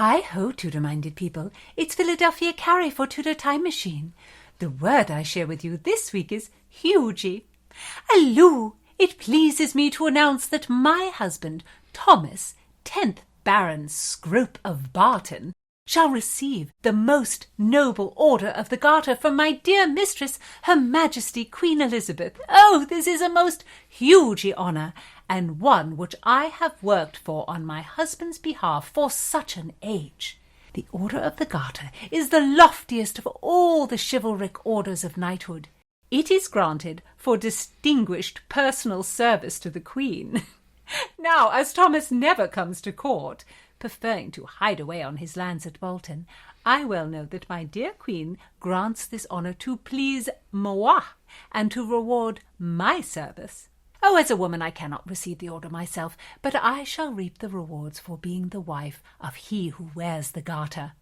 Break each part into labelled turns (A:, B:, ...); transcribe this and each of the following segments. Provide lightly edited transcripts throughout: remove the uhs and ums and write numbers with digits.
A: Hi-ho, Tudor-minded people. It's Philadelphia Carrie for Tudor Time Machine. The word I share with you this week is Hugy. Alloo! It pleases me to announce that my husband, Thomas, 10th Baron Scrope of Barton, shall receive the most noble order of the Garter from my dear mistress, Her Majesty Queen Elizabeth. Oh, this is a most huge honour, and one which I have worked for on my husband's behalf for such an age. The Order of the Garter is the loftiest of all the chivalric orders of knighthood. It is granted for distinguished personal service to the Queen. Now, as Thomas never comes to court, preferring to hide away on his lands at Bolton, I well know that my dear Queen grants this honour to please moi and to reward my service. Oh, as a woman I cannot receive the order myself, but I shall reap the rewards for being the wife of he who wears the garter.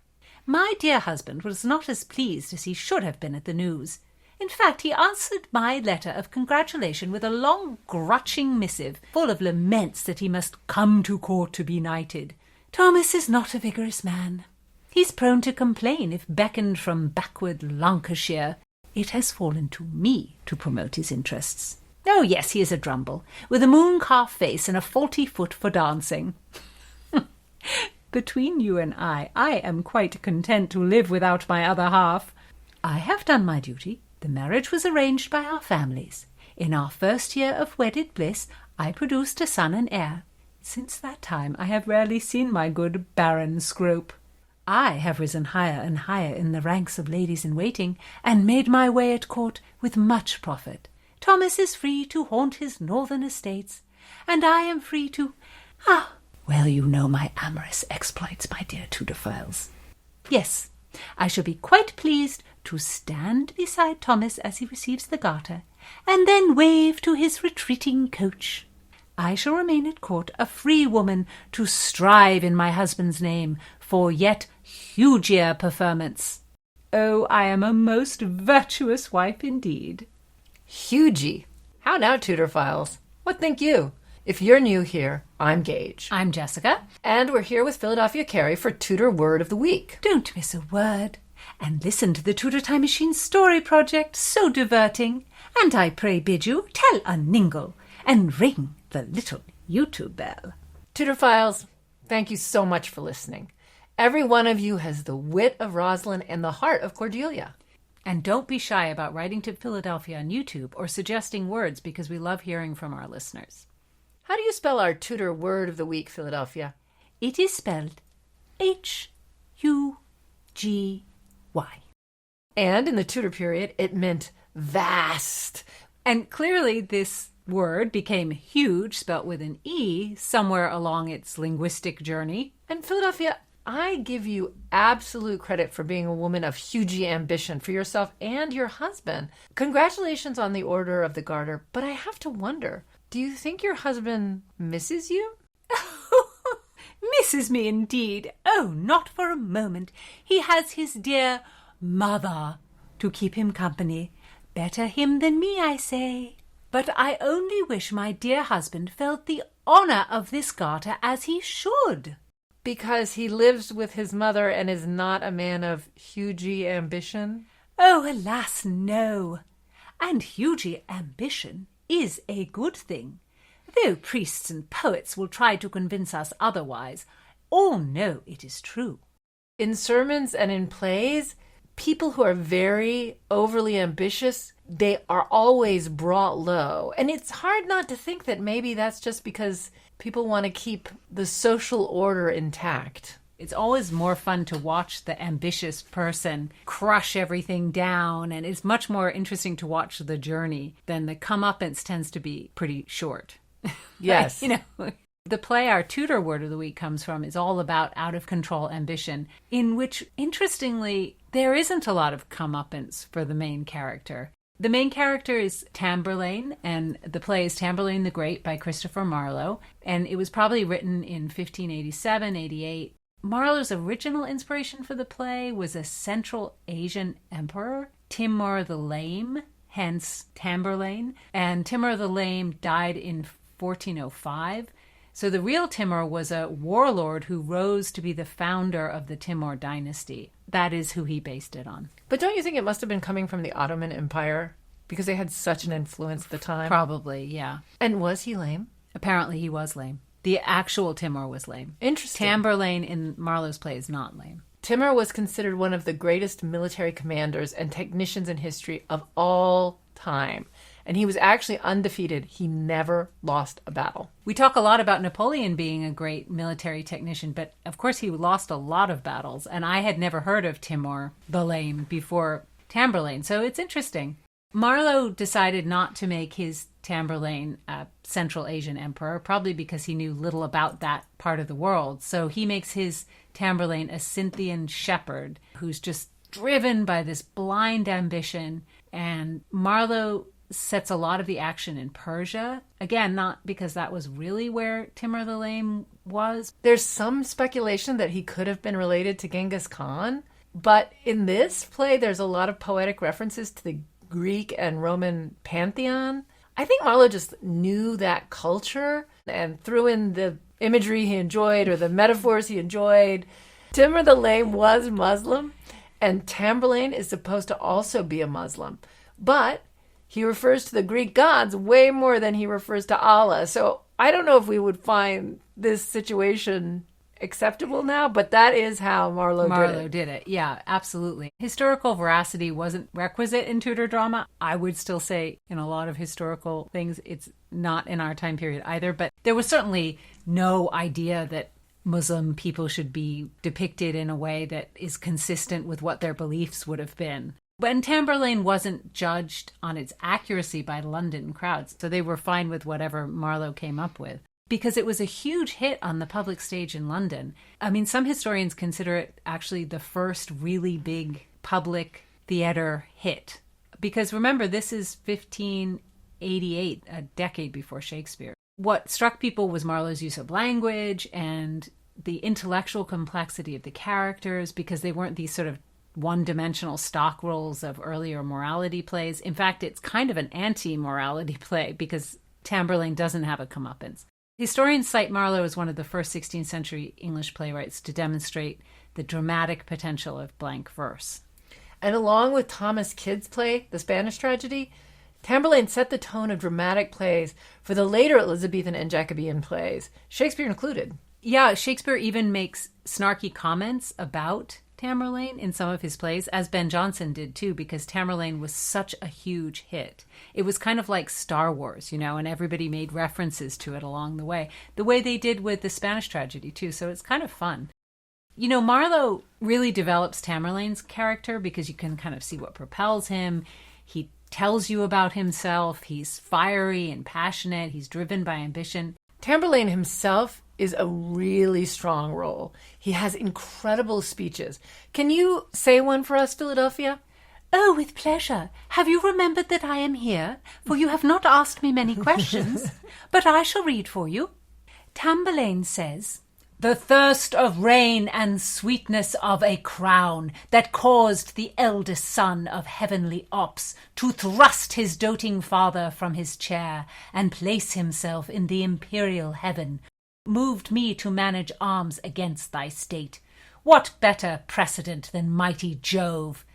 A: My dear husband was not as pleased as he should have been at the news. In fact, he answered my letter of congratulation with a long grutching missive, full of laments that he must come to court to be knighted. Thomas is not a vigorous man. He's prone to complain if beckoned from backward Lancashire. It has fallen to me to promote his interests. Oh, yes, he is a drumble, with a mooncalf face and a faulty foot for dancing. Between you and I am quite content to live without my other half. I have done my duty. The marriage was arranged by our families. In our first year of wedded bliss, I produced a son and heir. Since that time I have rarely seen my good Baron Scrope. I have risen higher and higher in the ranks of ladies-in-waiting, and made my way at court with much profit. Thomas is free to haunt his northern estates, and I am free to... well, you know my amorous exploits, my dear Tudorphiles. Yes, I shall be quite pleased to stand beside Thomas as he receives the garter, and then wave to his retreating coach. I shall remain at court a free woman to strive in my husband's name for yet hugier preferments. Oh, I am a most virtuous wife indeed.
B: Hugy. How now, Tudorphiles? What think you? If you're new here, I'm Gage.
A: I'm Jessica.
B: And we're here with Philadelphia Carrie for Tudor Word of the Week.
A: Don't miss a word. And listen to the Tudor Time Machine Story Project, so diverting. And I pray bid you tell a ningle and ring the little YouTube bell.
B: Tudorphiles, thank you so much for listening. Every one of you has the wit of Rosalind and the heart of Cordelia.
A: And don't be shy about writing to Philadelphia on YouTube or suggesting words, because we love hearing from our listeners.
B: How do you spell our Tudor Word of the Week, Philadelphia?
A: It is spelled Hugy.
B: And in the Tudor period, it meant vast.
A: And clearly this word became huge, spelt with an E, somewhere along its linguistic journey.
B: And Philadelphia, I give you absolute credit for being a woman of huge ambition for yourself and your husband. Congratulations on the Order of the Garter, but I have to wonder, do you think your husband misses you?
A: Misses me indeed. Oh, not for a moment. He has his dear mother to keep him company. Better him than me, I say. But I only wish my dear husband felt the honour of this garter as he should.
B: Because he lives with his mother and is not a man of huge ambition?
A: Oh, alas, no. And huge ambition is a good thing. Though priests and poets will try to convince us otherwise, all know it is true.
B: In sermons and in plays, people who are very overly ambitious, they are always brought low. And it's hard not to think that maybe that's just because people want to keep the social order intact.
A: It's always more fun to watch the ambitious person crush everything down, and it's much more interesting to watch the journey than the comeuppance tends to be pretty short.
B: Yes.
A: The play our Tudor Word of the Week comes from is all about out-of-control ambition, in which, interestingly, there isn't a lot of comeuppance for the main character. The main character is Tamburlaine, and the play is Tamburlaine the Great by Christopher Marlowe, and it was probably written in 1587, 88. Marlowe's original inspiration for the play was a Central Asian emperor, Timur the Lame, hence Tamburlaine, and Timur the Lame died in 1405. So the real Timur was a warlord who rose to be the founder of the Timur dynasty. That is who he based it on.
B: But don't you think it must have been coming from the Ottoman Empire? Because they had such an influence at the time.
A: Probably, yeah.
B: And was he lame?
A: Apparently he was lame. The actual Timur was lame.
B: Interesting.
A: Tamburlaine in Marlowe's play is not lame.
B: Timur was considered one of the greatest military commanders and technicians in history of all time. And he was actually undefeated. He never lost a battle.
A: We talk a lot about Napoleon being a great military technician, but of course he lost a lot of battles. And I had never heard of Timur the Lame before Tamburlaine, so it's interesting. Marlowe decided not to make his Tamburlaine a Central Asian emperor, probably because he knew little about that part of the world. So he makes his Tamburlaine a Scythian shepherd who's just driven by this blind ambition. And Marlowe sets a lot of the action in Persia. Again, not because that was really where Timur the Lame was.
B: There's some speculation that he could have been related to Genghis Khan. But in this play, there's a lot of poetic references to the Greek and Roman pantheon. I think Marlowe just knew that culture and threw in the imagery he enjoyed or the metaphors he enjoyed. Timur the Lame was Muslim, and Tamburlaine is supposed to also be a Muslim. But he refers to the Greek gods way more than he refers to Allah. So I don't know if we would find this situation acceptable now, but that is how Marlowe
A: did it. Yeah, absolutely. Historical veracity wasn't requisite in Tudor drama. I would still say in a lot of historical things, it's not in our time period either, but there was certainly no idea that Muslim people should be depicted in a way that is consistent with what their beliefs would have been. And Tamburlaine wasn't judged on its accuracy by London crowds, so they were fine with whatever Marlowe came up with, because it was a huge hit on the public stage in London. I mean, some historians consider it actually the first really big public theater hit. Because remember, this is 1588, a decade before Shakespeare. What struck people was Marlowe's use of language and the intellectual complexity of the characters, because they weren't these sort of one-dimensional stock roles of earlier morality plays. In fact, it's kind of an anti-morality play because Tamburlaine doesn't have a comeuppance. Historians cite Marlowe as one of the first 16th century English playwrights to demonstrate the dramatic potential of blank verse.
B: And along with Thomas Kyd's play, The Spanish Tragedy, Tamburlaine set the tone of dramatic plays for the later Elizabethan and Jacobean plays, Shakespeare included.
A: Yeah, Shakespeare even makes snarky comments about Tamburlaine in some of his plays, as Ben Jonson did too, because Tamburlaine was such a huge hit. It was kind of like Star Wars, and everybody made references to it along the way they did with The Spanish Tragedy too, so it's kind of fun. Marlowe really develops Tamburlaine's character because you can kind of see what propels him. He tells you about himself. He's fiery and passionate. He's driven by ambition.
B: Tamburlaine himself is a really strong role. He has incredible speeches. Can you say one for us, Philadelphia?
A: Oh, with pleasure. Have you remembered that I am here? For you have not asked me many questions, but I shall read for you. Tamburlaine says, "The thirst of reign and sweetness of a crown that caused the eldest son of heavenly Ops to thrust his doting father from his chair and place himself in the imperial heaven moved me to manage arms against thy state. What better precedent than mighty Jove?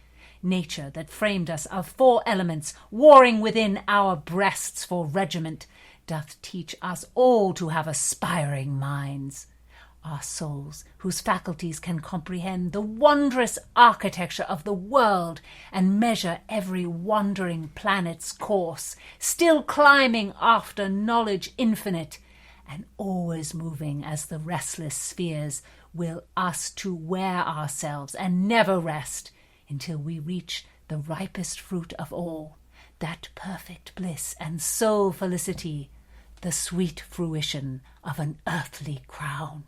A: Nature that framed us of 4 elements, warring within our breasts for regiment, doth teach us all to have aspiring minds. Our souls, whose faculties can comprehend the wondrous architecture of the world and measure every wandering planet's course, still climbing after knowledge infinite, and always moving as the restless spheres, will us to wear ourselves and never rest until we reach the ripest fruit of all, that perfect bliss and soul felicity, the sweet fruition of an earthly crown."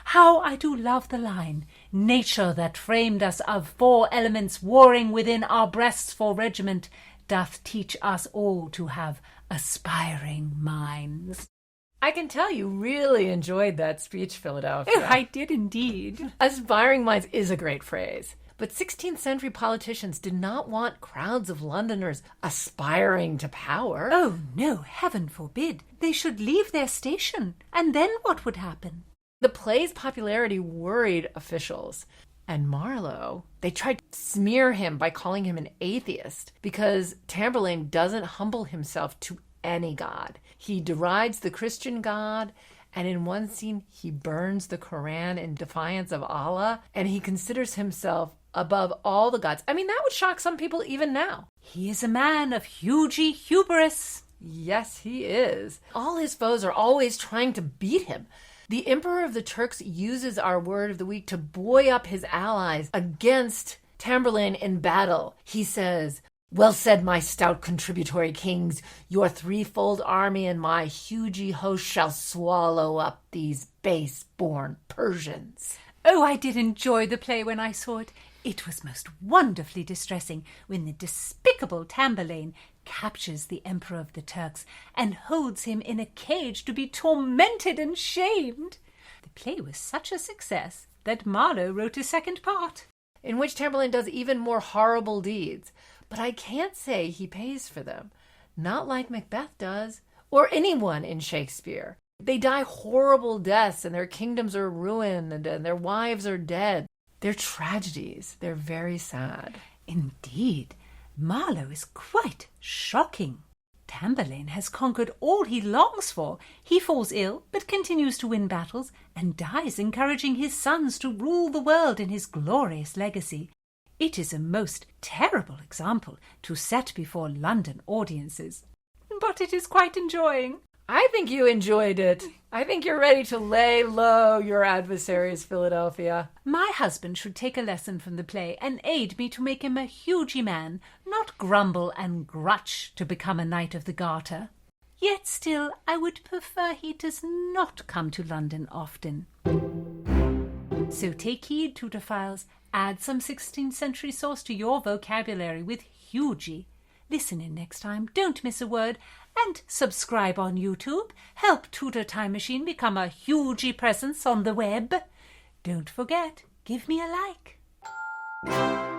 A: How I do love the line, "Nature that framed us of 4 elements, warring within our breasts for regiment, doth teach us all to have aspiring minds."
B: I can tell you really enjoyed that speech, Philadelphia.
A: I did indeed.
B: Aspiring minds is a great phrase. But 16th century politicians did not want crowds of Londoners aspiring to power.
A: Oh, no, heaven forbid. They should leave their station. And then what would happen?
B: The play's popularity worried officials. And Marlowe, they tried to smear him by calling him an atheist because Tamburlaine doesn't humble himself to any god. He derides the Christian God, and in one scene, he burns the Quran in defiance of Allah, and he considers himself above all the gods. I mean, that would shock some people even now.
A: He is a man of Hugy hubris.
B: Yes, he is. All his foes are always trying to beat him. The Emperor of the Turks uses our word of the week to buoy up his allies against Tamburlaine in battle. He says, "Well said, my stout contributory kings. Your threefold army and my Hugy host shall swallow up these base-born Persians."
A: Oh, I did enjoy the play when I saw it. It was most wonderfully distressing when the despicable Tamburlaine captures the Emperor of the Turks and holds him in a cage to be tormented and shamed. The play was such a success that Marlowe wrote a second part,
B: in which Tamburlaine does even more horrible deeds. But I can't say he pays for them. Not like Macbeth does, or anyone in Shakespeare. They die horrible deaths, and their kingdoms are ruined, and their wives are dead. They're tragedies. They're very sad.
A: Indeed, Marlowe is quite shocking. Tamburlaine has conquered all he longs for. He falls ill, but continues to win battles, and dies encouraging his sons to rule the world in his glorious legacy. It is a most terrible example to set before London audiences. But it is quite enjoying.
B: I think you enjoyed it. I think you're ready to lay low your adversaries, Philadelphia.
A: My husband should take a lesson from the play and aid me to make him a Hugy man, not grumble and grutch to become a Knight of the Garter. Yet still, I would prefer he does not come to London often. So take heed, Tudorphiles. Add some 16th century sauce to your vocabulary with Hugy. Listen in next time, don't miss a word, and subscribe on YouTube. Help Tudor Time Machine become a Hugy presence on the web. Don't forget, give me a like.